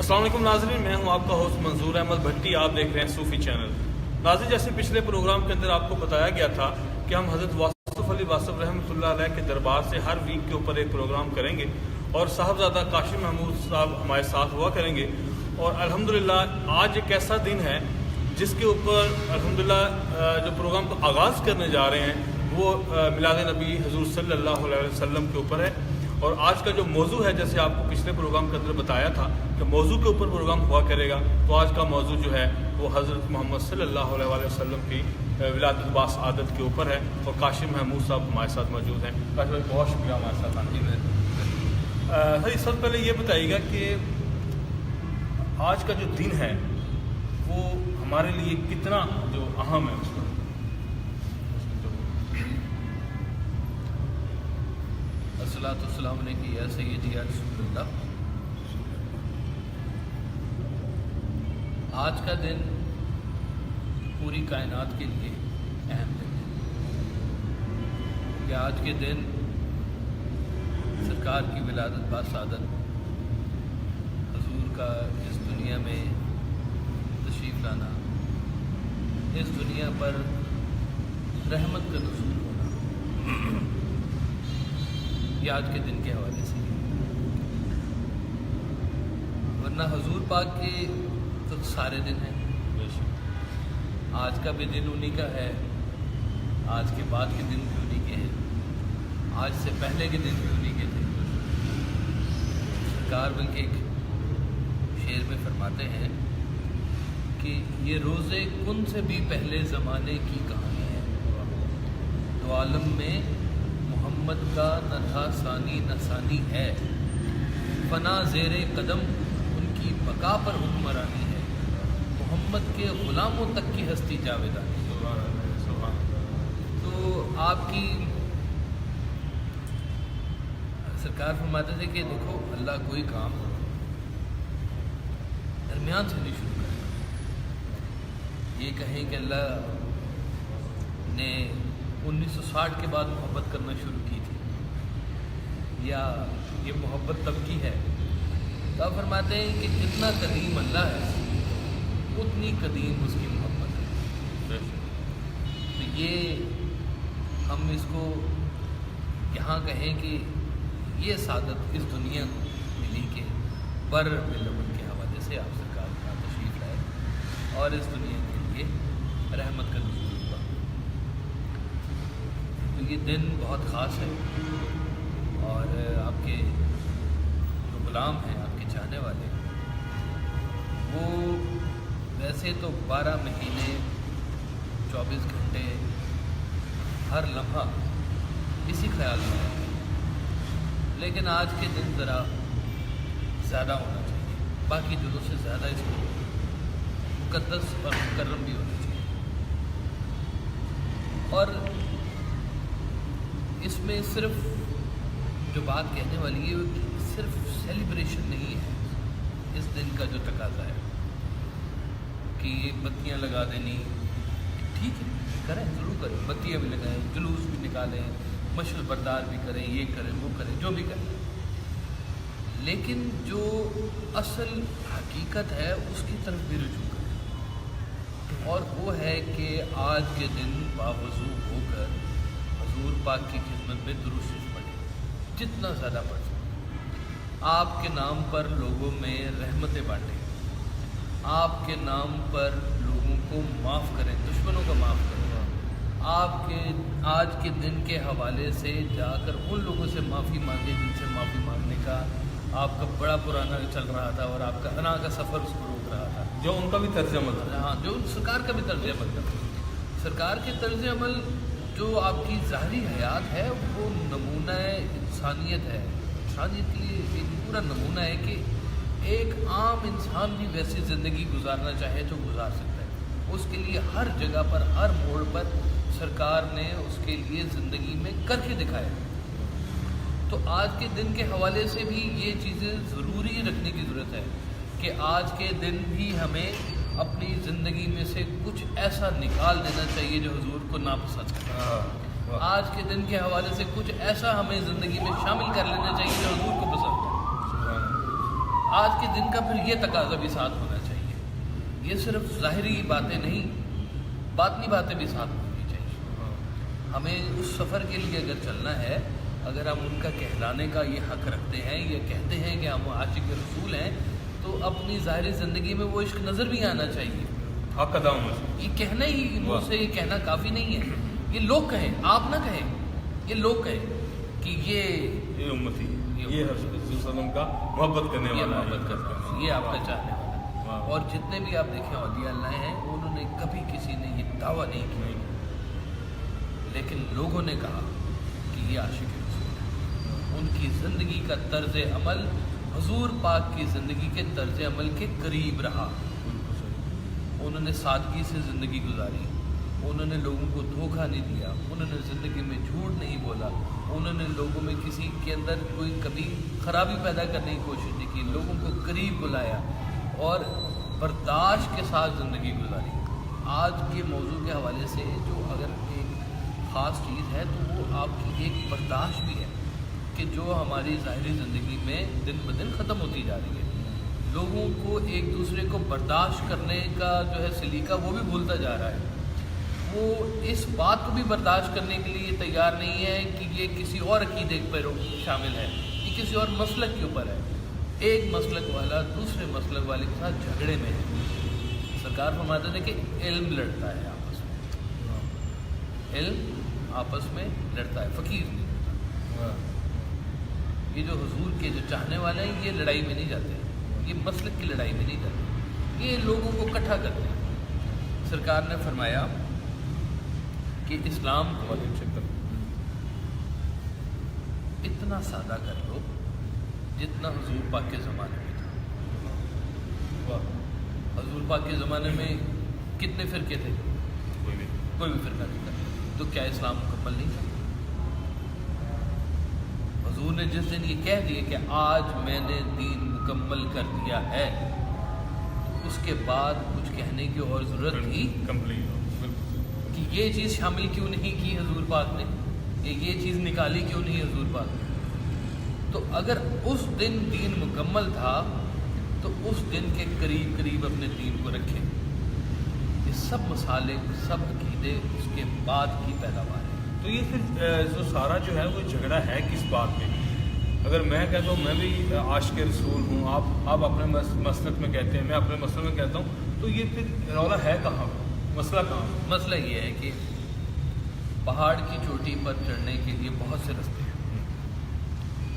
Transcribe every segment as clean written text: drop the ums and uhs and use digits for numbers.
السلام علیکم ناظرین، میں ہوں آپ کا ہوسٹ منظور احمد بھٹی. آپ دیکھ رہے ہیں صوفی چینل. ناظرین، جیسے پچھلے پروگرام کے اندر آپ کو بتایا گیا تھا کہ ہم حضرت واصف علی واصف رحمۃ اللہ علیہ کے دربار سے ہر ویک کے اوپر ایک پروگرام کریں گے اور صاحبزادہ کاشف محمود صاحب ہمارے ساتھ ہوا کریں گے. اور الحمدللہ آج ایک ایسا دن ہے جس کے اوپر الحمدللہ جو پروگرام کو آغاز کرنے جا رہے ہیں وہ میلاد نبی حضور صلی اللہ علیہ وسلم کے اوپر ہے. اور آج کا جو موضوع ہے، جیسے آپ کو پچھلے پروگرام کے اندر بتایا تھا کہ موضوع کے اوپر پروگرام ہوا کرے گا، تو آج کا موضوع جو ہے وہ حضرت محمد صلی اللہ علیہ وسلم کی ولادت باسعادت کے اوپر ہے. اور کاشف محمود صاحب ہمارے ساتھ موجود ہیں. کاشف بھائی، بہت شکریہ ہمارے ساتھ آنے کے لیے. سر، سب سے پہلے یہ بتائیے گا کہ آج کا جو دن ہے وہ ہمارے لیے کتنا جو اہم ہے. اس پر الصلاۃ والسلام علیکم یا سیدی یا رسول اللہ. آج کا دن پوری کائنات کے لیے اہم دن ہے کہ آج کے دن سرکار کی ولادت باسعادت، حضور کا اس دنیا میں تشریف لانا، اس دنیا پر رحمت کا نزول ہونا، یہ آج کے دن کے حوالے سے. ورنہ حضور پاک کے تو سارے دن ہیں. آج کا بھی دن انہی کا ہے، آج کے بعد کے دن بھی انہی کے ہیں، آج سے پہلے کے دن بھی انہی کے تھے. سرکار بلکہ ایک شعر میں فرماتے ہیں کہ یہ روزے کن سے بھی پہلے زمانے کی کہانی ہے. دو عالم میں محمد کا نہ تھا ثانی نہ ثانی ہے، فنا زیر قدم ان کی بقا پر حکمرانی ہے، محمد کے غلاموں تک کی ہستی جاویدانی. تو آپ کی سرکار فرماتے تھے کہ دیکھو، اللہ کوئی کام درمیان سے نہیں شروع کرے. یہ کہیں کہ اللہ نے 1960 کے بعد محبت کرنا شروع کی تھی یا یہ محبت تب کی ہے، تو آپ فرماتے ہیں کہ جتنا قدیم اللہ ہے اتنی قدیم اس کی محبت ہے. تو یہ ہم اس کو یہاں کہیں کہ یہ سعادت اس دنیا کو ملی کہ بر بالعمل کے حوالے سے آپ سرکار کا تشریف لائے اور اس دنیا کے لیے رحمت کا نزول ہوا. تو یہ دن بہت خاص ہے اور آپ کے جو غلام ہیں، آپ کے چاہنے والے، وہ ویسے تو 12 مہینے 24 گھنٹے ہر لمحہ اسی خیال میں ہے، لیکن آج کے دن ذرا زیادہ ہونا چاہیے، باقی دنوں سے زیادہ اس کو مقدس اور مکرم بھی ہونا چاہیے. اور اس میں صرف جو بات کہنے والی ہے وہ صرف سیلیبریشن نہیں ہے. اس دن کا جو تقاضا ہے کہ یہ بتیاں لگا دینی، ٹھیک ہے، کریں، ضرور کریں، بتیاں بھی لگائیں، جلوس بھی نکالیں، مشعل بردار بھی کریں، یہ کریں وہ کریں، جو بھی کریں، لیکن جو اصل حقیقت ہے اس کی طرف بھی رجوع کریں. اور وہ ہے کہ آج کے دن باوضو ہو کر حضور پاک کی خدمت میں درود شریف پڑھیں، جتنا زیادہ پڑھ سکیں. آپ کے نام پر لوگوں میں رحمتیں بانٹیں، آپ کے نام پر لوگوں کو معاف کریں، دشمنوں کو معاف کریں. آپ کے آج کے دن کے حوالے سے جا کر ان لوگوں سے معافی مانگیں جن سے معافی مانگنے کا آپ کا بڑا پرانا چل رہا تھا اور آپ کا انا کا سفر اس کو روک رہا تھا، جو ان کا بھی طرز عمل تھا. ہاں، جو سرکار کا بھی طرز عمل تھا. سرکار کے طرز عمل جو آپ کی ظاہری حیات ہے وہ نمونہ انسانیت ہے. انسانیت کے لیے ایک پورا نمونہ ہے کہ ایک عام انسان بھی ویسی زندگی گزارنا چاہے تو گزار سکتا ہے. اس کے لیے ہر جگہ پر، ہر موڑ پر سرکار نے اس کے لیے زندگی میں کر کے دکھایا. تو آج کے دن کے حوالے سے بھی یہ چیزیں ضروری رکھنے کی ضرورت ہے کہ آج کے دن بھی ہمیں اپنی زندگی میں سے کچھ ایسا نکال دینا چاہیے جو حضور کو ناپسند ہے. آج کے دن کے حوالے سے کچھ ایسا ہمیں زندگی میں شامل کر لینا چاہیے جو حضور کو پسند ہے. آج کے دن کا پھر یہ تقاضا بھی ساتھ ہونا چاہیے. یہ صرف ظاہری باتیں نہیں، باطنی باتیں بھی ساتھ ہونی چاہیے. ہمیں اس سفر کے لیے اگر چلنا ہے، اگر ہم ان کا کہلانے کا یہ حق رکھتے ہیں، یہ کہتے ہیں کہ ہم عاشق رسول ہیں، تو اپنی ظاہری زندگی میں وہ عشق نظر بھی آنا چاہیے. حق ادا ہونا چاہیے. یہ کہنا ہی منہ سے یہ کہنا کافی نہیں ہے. یہ لوگ کہیں، آپ نہ کہیں، یہ لوگ کہیں کہ یہ امتی، یہ حضرت صلی اللہ علیہ وسلم کا محبت کرنے یہ والا ہے. محبت کرتا ہے، یہ آپ کا چاہنے والا ہے. اور جتنے بھی آپ دیکھیں اولیاء اللہ ہیں، انہوں نے کبھی کسی نے یہ دعویٰ نہیں کیا، لیکن لوگوں نے کہا کہ یہ عاشق رسول ہے. ان کی زندگی کا طرز عمل حضور پاک کی زندگی کے طرز عمل کے قریب رہا. انہوں نے سادگی سے زندگی گزاری، انہوں نے لوگوں کو دھوکہ نہیں دیا، انہوں نے زندگی میں جھوٹ نہیں بولا، انہوں نے لوگوں میں کسی کے اندر کوئی کبھی خرابی پیدا کرنے کی کوشش نہیں کی، لوگوں کو قریب بلایا اور برداشت کے ساتھ زندگی گزاری. آج کے موضوع کے حوالے سے جو اگر ایک خاص چیز ہے تو وہ آپ کی ایک برداشت بھی ہے کہ جو ہماری ظاہری زندگی میں دن بدن ختم ہوتی جا رہی ہے. لوگوں کو ایک دوسرے کو برداشت کرنے کا جو ہے سلیقہ وہ بھی بھولتا جا رہا ہے. وہ اس بات کو بھی برداشت کرنے کے لیے تیار نہیں ہے کہ یہ کسی اور عقیدے پر شامل ہے، یہ کسی اور مسلک کے اوپر ہے. ایک مسلک والا دوسرے مسلک والے کے ساتھ جھگڑے میں ہے. سرکار فرماتے تھے کہ علم لڑتا ہے آپس میں، علم آپس میں لڑتا ہے، فقیر نہیں لڑتا. یہ جو حضور کے جو چاہنے والے ہیں یہ لڑائی میں نہیں جاتے، یہ مسلک کی لڑائی میں نہیں جاتے، یہ لوگوں کو اکٹھا کرتے ہیں. سرکار نے فرمایا کہ اسلام کو اتنا سادہ کر لو جتنا حضور پاک کے زمانے میں تھا. حضور پاک کے زمانے میں کتنے فرقے تھے؟ کوئی بھی فرقہ نہیں تھا. تو کیا اسلام مکمل نہیں تھا؟ حضور نے جس دن یہ کہہ دیا کہ آج میں نے دین مکمل کر دیا ہے، تو اس کے بعد کچھ کہنے کی اور ضرورت تھی کہ یہ چیز شامل کیوں نہیں کی حضور پاک نے، یہ چیز نکالی کیوں نہیں حضور پاک نے؟ تو اگر اس دن دین مکمل تھا تو اس دن کے قریب قریب اپنے دین کو رکھیں. یہ سب مسالے، سب عقیدے اس کے بعد کی پیداوار ہے. تو یہ پھر جو سارا جو ہے وہ جھگڑا ہے کس بات میں؟ اگر میں کہتا ہوں میں بھی عاشق رسول ہوں، آپ اپنے مسلک میں کہتے ہیں، میں اپنے مسلک میں کہتا ہوں، تو یہ پھر رولا ہے کہاں؟ مسئلہ کہاں؟ مسئلہ یہ ہے کہ پہاڑ کی چوٹی پر چڑھنے کے لیے بہت سے رستے ہیں.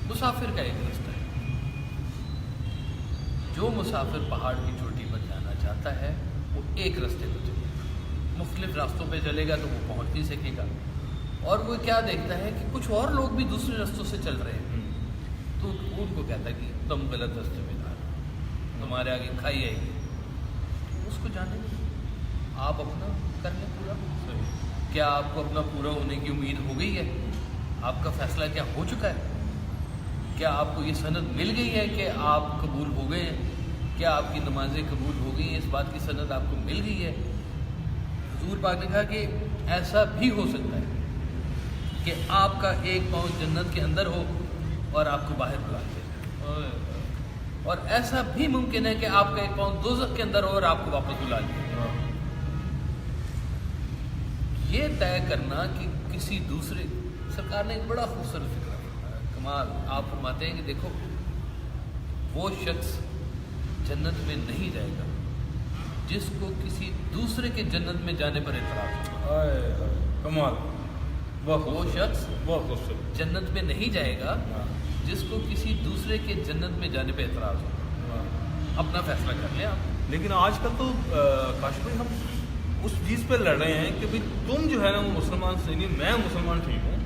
مسافر کا ایک رستہ ہے. جو مسافر پہاڑ کی چوٹی پر جانا چاہتا ہے وہ ایک رستے پہ چلے گا. مختلف راستوں پہ چلے گا تو وہ پہنچ نہیں سکے گا. اور وہ کیا دیکھتا ہے کہ کچھ اور لوگ بھی دوسرے رستوں سے چل رہے ہیں، تو ان کو کہتا ہے کہ تم غلط رستے میں جا رہے ہو، تمہارے آگے کھائی آئے گی. اس کو جانے دیں، آپ اپنا کر لیں پورا. کیا آپ کو اپنا پورا ہونے کی امید ہو گئی ہے؟ آپ کا فیصلہ کیا ہو چکا ہے؟ کیا آپ کو یہ سند مل گئی ہے کہ آپ قبول ہو گئے ہیں؟ کیا آپ کی نمازیں قبول ہو گئی ہیں؟ اس بات کی سند آپ کو مل گئی ہے؟ حضور پاک نے کہا کہ ایسا بھی ہو سکتا ہے کہ آپ کا ایک پاؤں جنت کے اندر ہو اور آپ کو باہر بلا دیا، اور ایسا بھی ممکن ہے کہ آپ کا ایک پاؤں دوزخ کے اندر ہو اور آپ کو واپس بلا دیا. یہ طے کرنا کہ کسی دوسرے، سرکار نے ایک بڑا خوبصورت فکر کمال آپ فرماتے ہیں کہ دیکھو وہ شخص جنت میں نہیں جائے گا جس کو کسی دوسرے کے جنت میں جانے پر اعتراض ہو. کمال. وہ شخص بہت خوبصورت جنت میں نہیں جائے گا جس کو کسی دوسرے کے جنت میں جانے پہ اعتراض ہو. اپنا فیصلہ کر لیں آپ. لیکن آج کل تو کاشف بھائی ہم اس چیز پہ لڑ رہے ہیں کہ بھائی تم جو ہے نا وہ مسلمان سے نہیں، میں مسلمان ٹھیک ہوں،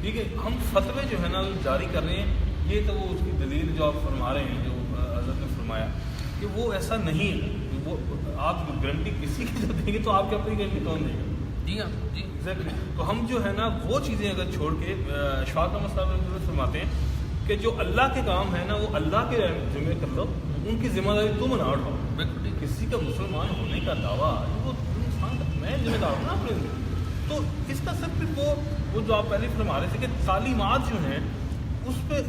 ٹھیک ہے. ہم فتوے جو ہے نا جاری کر رہے ہیں. یہ تو وہ اس کی دلیل جو آپ فرما رہے ہیں، جو حضرت نے فرمایا کہ وہ ایسا نہیں ہے. وہ آپ گارنٹی کسی کی جو دیں گے تو آپ کی اپنی گارنٹی کون دے گا؟ جی ہاں جی ایگزیکٹلی. تو ہم جو ہے نا وہ چیزیں اگر چھوڑ کے اشفاق احمد صاحب فرماتے ہیں کہ جو اللہ کے کام ہے نا وہ اللہ کے ذمہ کر دو، ان کی ذمہ داری تم نہ اٹھاؤ. کسی کا مسلمان ہونے کا دعویٰ وہ انسان کا، میں ذمہ دار ہوں نا اپنے لیے. تو اس کا سب وہ جو آپ پہلے فرما رہے تھے کہ تعلیمات جو ہیں اس پہ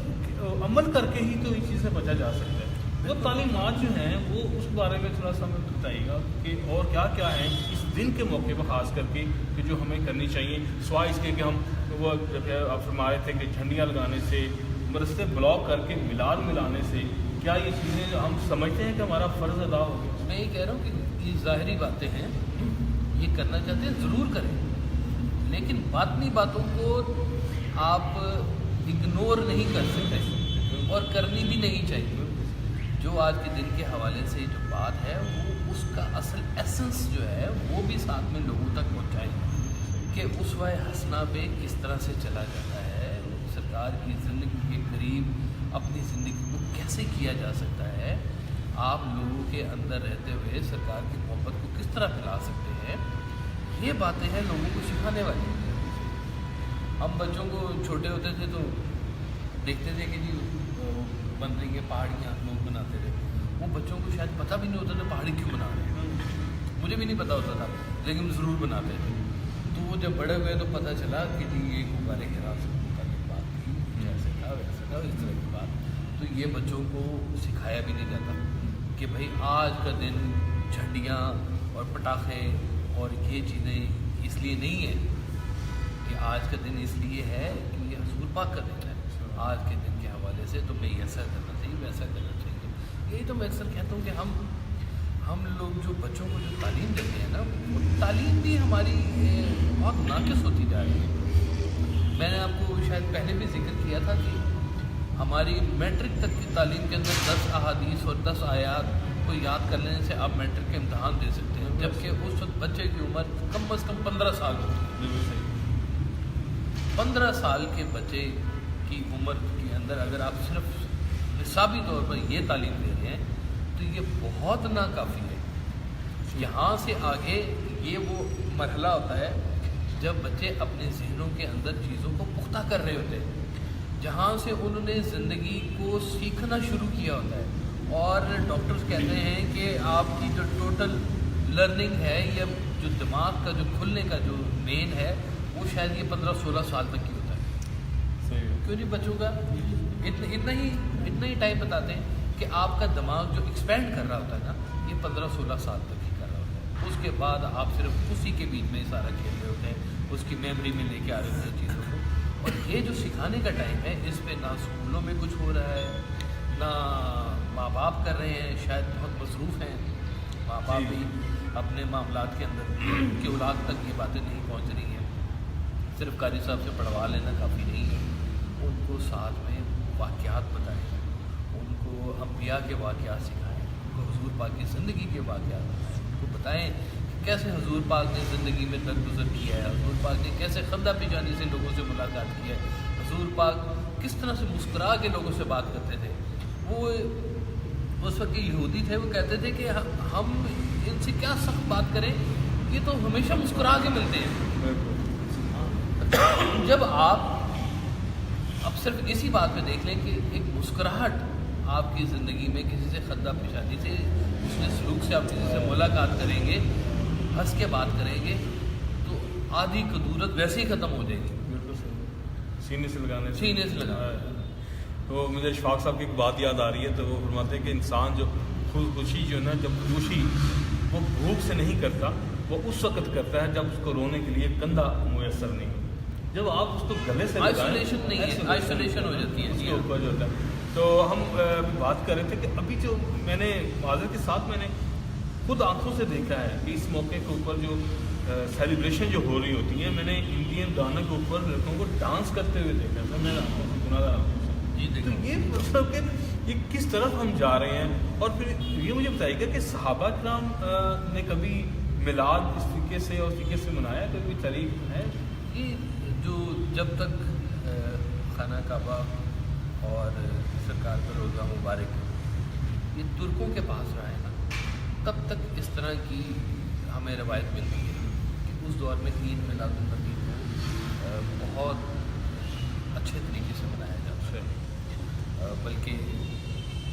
عمل کر کے ہی تو اس چیز سے بچا جا سکتا ہے. وہ تعلیمات جو ہیں وہ اس بارے میں تھوڑا سا ہمیں بتائیے گا کہ اور کیا کیا ہیں اس دن کے موقع پر خاص کر کے کہ جو ہمیں کرنی چاہیے، سوائے اس کے کہ ہم وہ آپ فرما رہے تھے کہ جھنڈیاں لگانے سے، مدرسے بلاک کر کے میلاد ملانے سے، کیا یہ چیزیں ہم سمجھتے ہیں کہ ہمارا فرض ادا ہو گیا؟ میں یہ کہہ رہا ہوں کہ یہ ظاہری باتیں ہیں، یہ کرنا چاہتے ہیں ضرور کریں، لیکن باطنی باتوں کو آپ اگنور نہیں کر سکتے اور کرنی بھی نہیں چاہیے۔ جو آج کے دن کے حوالے سے جو بات ہے وہ اس کا اصل ایسنس جو ہے وہ بھی ساتھ میں لوگوں تک پہنچائیں کہ اسوہ حسنہ پہ کس طرح سے چلا جاتا ہے، سرکار کی زندگی کے قریب اپنی زندگی کو کیسے کیا جا سکتا ہے، آپ لوگوں کے اندر رہتے ہوئے سرکار کی محبت کو کس طرح پھیلا سکتے ہیں، یہ باتیں ہیں لوگوں کو سکھانے والی۔ ہم بچوں کو چھوٹے ہوتے تھے تو دیکھتے تھے کہ جی بن رہی ہیں پہاڑیاں، لوگ بناتے تھے، وہ بچوں کو شاید پتہ بھی نہیں ہوتا تھا پہاڑی کیوں بنا رہے ہیں، مجھے بھی نہیں پتہ ہوتا تھا لیکن ضرور بناتے تھے۔ تو وہ جب بڑے ہوئے تو پتہ چلا کہ جی یہ غبارے کے راز متعلق بات تھی، ایسے تھا ویسے تھا، اس طرح کی بات۔ تو یہ بچوں کو سکھایا بھی نہیں جاتا کہ بھائی آج کا دن جھنڈیاں اور پٹاخے اور یہ چیزیں اس لیے نہیں ہیں، کہ آج کا دن اس لیے ہے کہ یہ حضور پاک کا دن ہے، آج کے دن کے حوالے سے تو میں ایسا کرنا چاہیے ویسا کرنا چاہیے۔ یہی تو میں اکثر کہتا ہوں کہ ہم لوگ جو بچوں کو جو تعلیم دیتے ہیں نا، وہ تعلیم بھی ہماری بہت ناقص ہوتی جا رہی ہے۔ میں نے آپ کو شاید پہلے بھی ذکر کیا تھا کہ ہماری میٹرک تک کی تعلیم کے اندر 10 احادیث اور 10 آیات کو یاد کر لینے سے آپ میٹرک کے امتحان دے سکتے ہیں، جبکہ اس وقت بچے کی عمر کم از کم 15 سال ہوتی ہے۔ 15 سال کے بچے کی عمر کے اندر اگر آپ صرف نصابی طور پر یہ تعلیم دے رہے ہیں تو یہ بہت ناکافی ہے۔ یہاں سے آگے یہ وہ مرحلہ ہوتا ہے جب بچے اپنے ذہنوں کے اندر چیزوں کو پختہ کر رہے ہوتے ہیں، جہاں سے انہوں نے زندگی کو سیکھنا شروع کیا ہوتا ہے، اور ڈاکٹرز کہتے ہیں کہ آپ کی جو ٹوٹل لرننگ ہے یا جو دماغ کا جو کھلنے کا جو مین ہے وہ شاید یہ 15-16 سال تک کی ہوتا ہے۔ کیوں نہیں بچوں کا اتنا ہی ٹائم بتاتے ہیں کہ آپ کا دماغ جو ایکسپینڈ کر رہا ہوتا ہے نا، یہ 15-16 سال تک ہی کر رہا ہوتا ہے۔ اس کے بعد آپ صرف اسی کے بیچ میں سارا کھیل رہے ہوتے ہیں، اس کی میموری میں لے کے آ رہے ہوتے ہیں چیزوں کو، اور یہ جو سکھانے کا ٹائم ہے اس پہ نہ اسکولوں میں کچھ ہو رہا ہے، نہ ماں باپ کر رہے ہیں، شاید بہت مصروف ہیں ماں باپ بھی اپنے معاملات کے اندر کہ اولاد تک یہ باتیں نہیں پہنچ رہی ہیں۔ صرف قاری صاحب سے پڑھوا لینا کافی نہیں ہے، ان کو ساتھ میں واقعات بتائیں، ان کو انبیاء کے واقعات سکھائیں، ان کو حضور پاک کی زندگی کے واقعات بتائیں، ان کو بتائیں کہ کیسے حضور پاک نے زندگی میں درگزر کیا ہے، حضور پاک نے کیسے خندہ پیشانی سے لوگوں سے ملاقات کی ہے، حضور پاک کس طرح سے مسکرا کے لوگوں سے بات کرتے تھے۔ وہ اس وقت کے یہودی تھے، وہ کہتے تھے کہ ہم ان سے کیا سخت بات کریں، یہ تو ہمیشہ مسکرا کے ملتے ہیں۔ جب آپ اب صرف اسی بات پہ دیکھ لیں کہ ایک مسکراہٹ آپ کی زندگی میں کسی سے خندہ پیشانی سے، اس نے سلوک سے آپ کسی سے ملاقات کریں گے، ہنس کے بات کریں گے، تو آدھی کدورت ویسے ہی ختم ہو جائے گی۔ بالکل صحیح، سینے سے لگانے تو مجھے اشفاق صاحب کی ایک بات یاد آ رہی ہے، تو وہ فرماتے ہیں کہ انسان جو خودکشی جو ہے نا، جب خودکشی وہ بھوک سے نہیں کرتا، وہ اس وقت کرتا ہے جب اس کو رونے کے لیے کندھا میسر نہیں، جب آپ اس کو گلے سے آئسولیشن نہیں ہے، آئسولیشن ہو جاتی ہے اس کے اوپر جو ہوتا ہے۔ تو ہم بات کر رہے تھے کہ ابھی جو میں نے معذرت کے ساتھ میں نے خود آنکھوں سے دیکھا ہے کہ اس موقع کے اوپر جو سیلیبریشن جو ہو رہی ہوتی ہیں، میں نے انڈین گانے کے اوپر لڑکوں کو ڈانس کرتے ہوئے دیکھا تھا، میں آنکھوں سے گناہ گار آنکھوں سے۔ تو یہ مطلب کہ یہ کس طرف ہم جا رہے ہیں، اور پھر یہ مجھے بتائیے گا کہ صحابہ کرام نے کبھی میلاد اس طریقے سے اور طریقے سے منایا، کوئی تاریخ ہے؟ یہ جو جب تک خانہ کعبہ اور سرکار کا روزہ مبارک یہ ترکوں کے پاس رہا ہے نا، تب تک اس طرح کی ہمیں روایت ملتی ہے کہ اس دور میں عید میلاد النبی کو بہت اچھے طریقے سے منایا جاتا ہے، بلکہ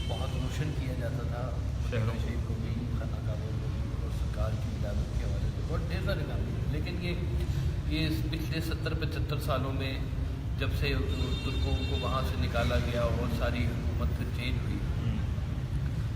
بہت روشن کیا جاتا تھا شہر شریف کو بھی، خانہ کعبہ کو بھی، اور سرکار کی ولادت کے حوالے سے بہت ڈھیر سارے کام ہیں۔ لیکن یہ پچھلے 70-75 سالوں میں جب سے ترکوں کو وہاں سے نکالا گیا اور ساری حکومت پھر چینج ہوئی،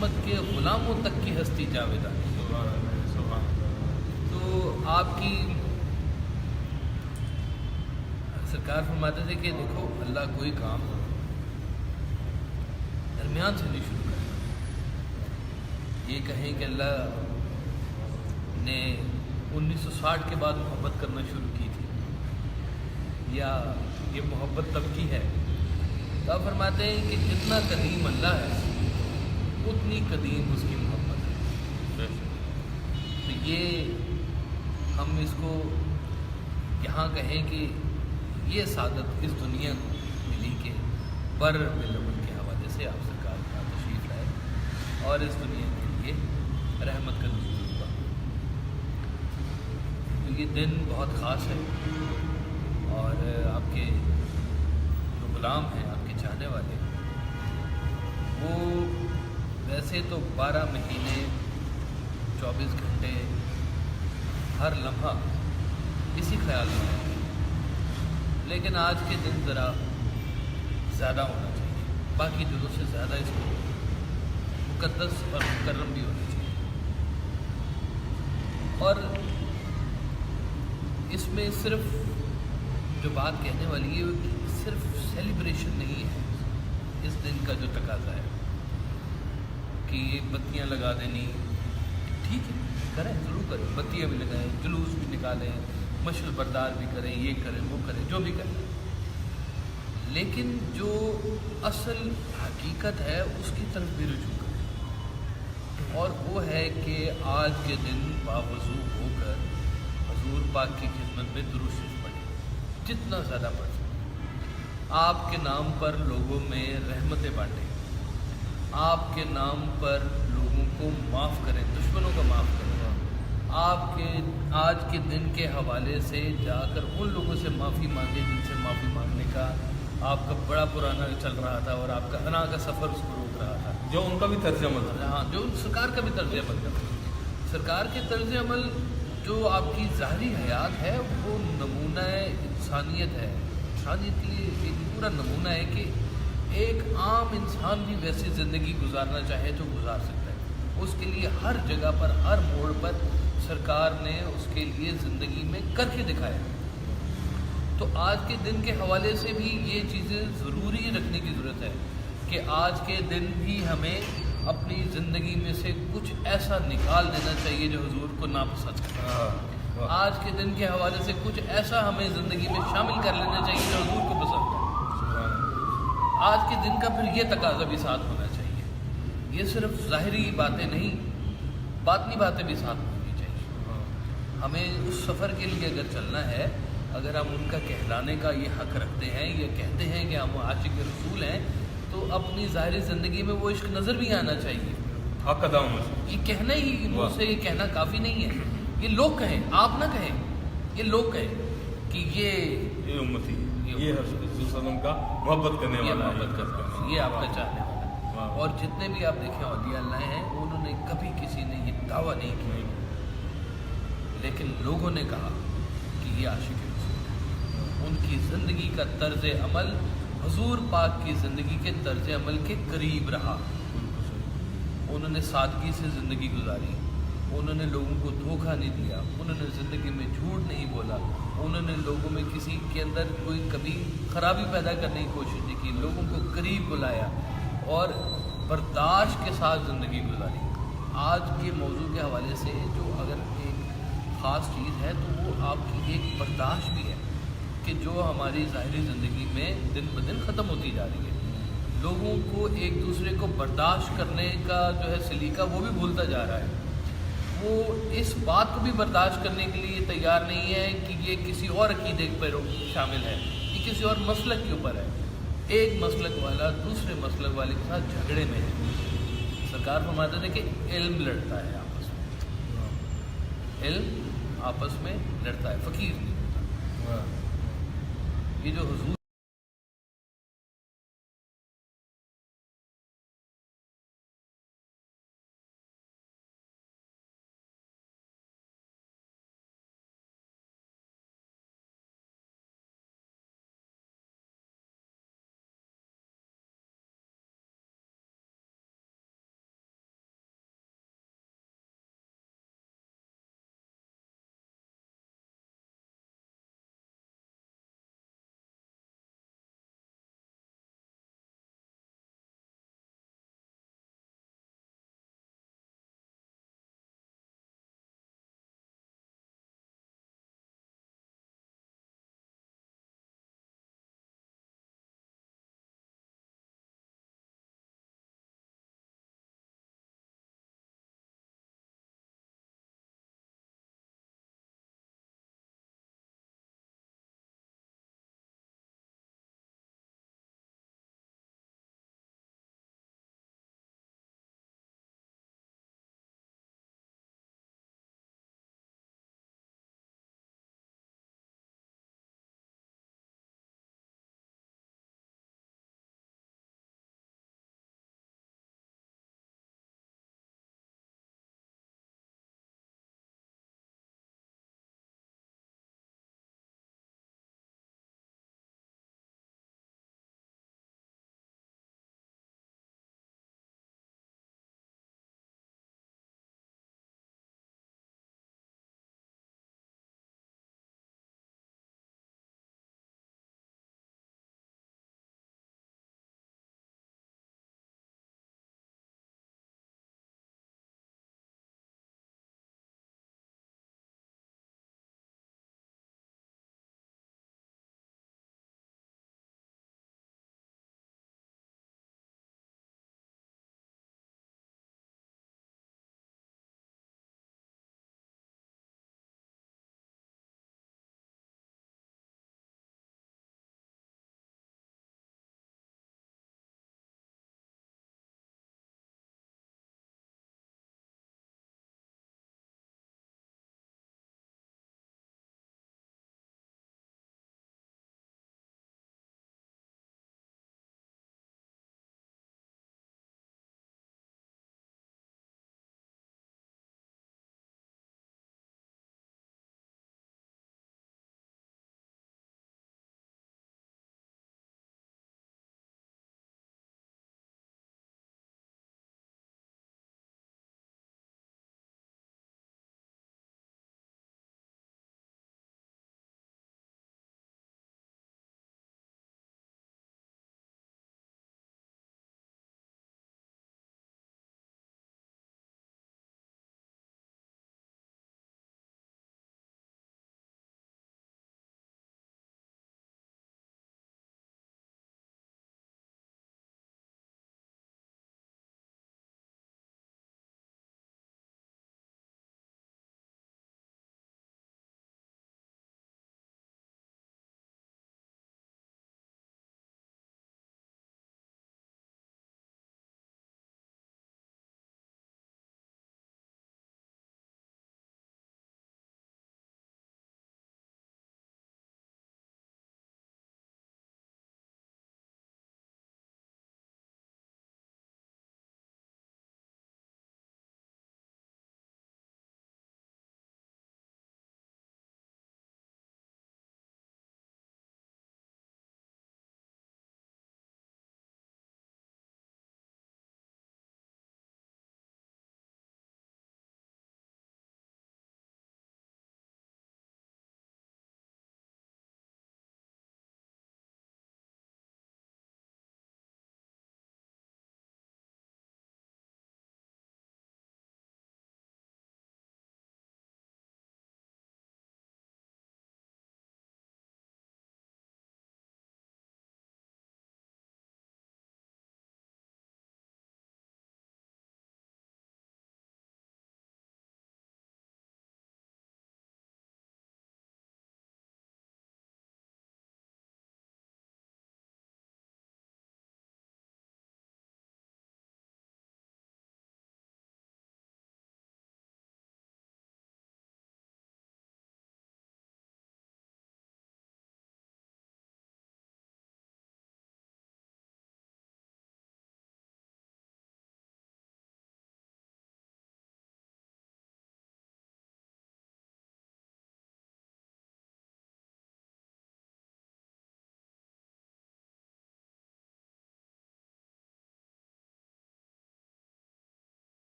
رحمت کے غلاموں تک کی ہستی جاویدانی. تو آپ کی سرکار فرماتے تھے کہ دیکھو اللہ کوئی کام درمیان سے نہیں شروع کرتا. یہ کہیں کہ اللہ نے 1960 کے بعد محبت کرنا شروع کی تھی یا یہ محبت تب کی ہے. تو آپ فرماتے ہیں کہ جتنا قدیم اللہ ہے اتنی قدیم اس کی محبت ہے. تو یہ ہم اس کو یہاں کہیں کہ یہ سعادت اس دنیا کو ملی کہ بر بالعمل کے حوالے سے آپ سرکار کا تشریف لائے اور اس دنیا کے لیے رحمت کا نزول ہوا. تو یہ دن بہت خاص ہے اور آپ کے جو غلام ہیں آپ کے چاہنے والے وہ ویسے تو 12 مہینے 24 گھنٹے ہر لمحہ اسی خیال میں ہے، لیکن آج کے دن ذرا زیادہ ہونا چاہیے، باقی دنوں سے زیادہ اس کو مقدس اور مکرم بھی ہونا چاہیے. اور اس میں صرف جو بات کہنے والی ہے وہ صرف سیلیبریشن نہیں ہے اس دن کا جو تقاضا ہے کہ یہ بتیاں لگا دینی، ٹھیک ہے کریں، ضرور کریں، بتیاں بھی لگائیں، جلوس بھی نکالیں، مشعل بردار بھی کریں، یہ کریں وہ کریں، جو بھی کریں، لیکن جو اصل حقیقت ہے اس کی طرف بھی رجوع کریں. اور وہ ہے کہ آج کے دن باوضو ہو کر حضور پاک کی خدمت میں درود شریف پڑھیں، جتنا زیادہ پڑھ سکیں. آپ کے نام پر لوگوں میں رحمتیں بانٹیں، آپ کے نام پر لوگوں کو معاف کریں، دشمنوں کو معاف کریں. آپ کے آج کے دن کے حوالے سے جا کر ان لوگوں سے معافی مانگیں جن سے معافی مانگنے کا آپ کا بڑا پرانا چل رہا تھا اور آپ کا انا کا سفر اس کو روک رہا تھا، جو ان کا بھی طرز عمل تھا. ہاں، جو سرکار کا بھی طرز عمل تھا. سرکار کے طرز عمل جو آپ کی ظاہری حیات ہے وہ نمونہ انسانیت ہے. انسانیت کے لیے ایک پورا نمونہ ہے کہ ایک عام انسان بھی ویسی زندگی گزارنا چاہے تو گزار سکتا ہے. اس کے لیے ہر جگہ پر ہر موڑ پر سرکار نے اس کے لیے زندگی میں کر کے دکھایا. تو آج کے دن کے حوالے سے بھی یہ چیزیں ضروری رکھنے کی ضرورت ہے کہ آج کے دن بھی ہمیں اپنی زندگی میں سے کچھ ایسا نکال دینا چاہیے جو حضور کو ناپسند ہے. آج کے دن کے حوالے سے کچھ ایسا ہمیں زندگی میں شامل کر لینا چاہیے جو حضور کو پسند ہے. آج کے دن کا پھر یہ تقاضا بھی ساتھ ہونا چاہیے. یہ صرف ظاہری باتیں نہیں، باطنی باتیں بھی ساتھ ہونی چاہیے. ہمیں اس سفر کے لیے اگر چلنا ہے، اگر ہم ان کا کہلانے کا یہ حق رکھتے ہیں، یہ کہتے ہیں کہ ہم عاشق رسول ہیں، تو اپنی ظاہری زندگی میں وہ عشق نظر بھی آنا چاہیے. حق ادا ہونا چاہیے. یہ کہنا ہی منہ سے یہ کہنا کافی نہیں ہے. یہ لوگ کہیں، آپ نہ کہیں، یہ لوگ کہیں کہ یہ امتی، یہ حضرت صلی اللہ علیہ وسلم کا محبت کرنے یہ والا محبت کرتا ہے، یہ آپ کا چاہنے والا ہے. اور جتنے بھی آپ دیکھیں اولیاء اللہ ہیں انہوں نے کبھی کسی نے یہ دعویٰ نہیں کیا، لیکن لوگوں نے کہا کہ یہ عاشق رسول ہے. ان کی زندگی کا طرز عمل حضور پاک کی زندگی کے طرز عمل کے قریب رہا. انہوں نے سادگی سے زندگی گزاری، انہوں نے لوگوں کو دھوکہ نہیں دیا، انہوں نے زندگی میں جھوٹ نہیں بولا، انہوں نے لوگوں میں کسی کے اندر کوئی کبھی خرابی پیدا کرنے کی کوشش نہیں کی، لوگوں کو قریب بلایا اور برداشت کے ساتھ زندگی گزاری. آج کے موضوع کے حوالے سے جو اگر ایک خاص چیز ہے تو وہ آپ کی ایک برداشت بھی ہے کہ جو ہماری ظاہری زندگی میں دن بدن ختم ہوتی جا رہی ہے. لوگوں کو ایک دوسرے کو برداشت کرنے کا جو ہے سلیقہ وہ بھی بھولتا جا رہا ہے. وہ اس بات کو بھی برداشت کرنے کے لیے تیار نہیں ہے کہ یہ کسی اور عقیدے پر شامل ہے، یہ کسی اور مسلک کے اوپر ہے. ایک مسلک والا دوسرے مسلک والے کے ساتھ جھگڑے میں ہے. سرکار فرماتے تھے کہ علم لڑتا ہے آپس میں، علم آپس میں لڑتا ہے، فقیر نہیں ہوتا. یہ جو حضور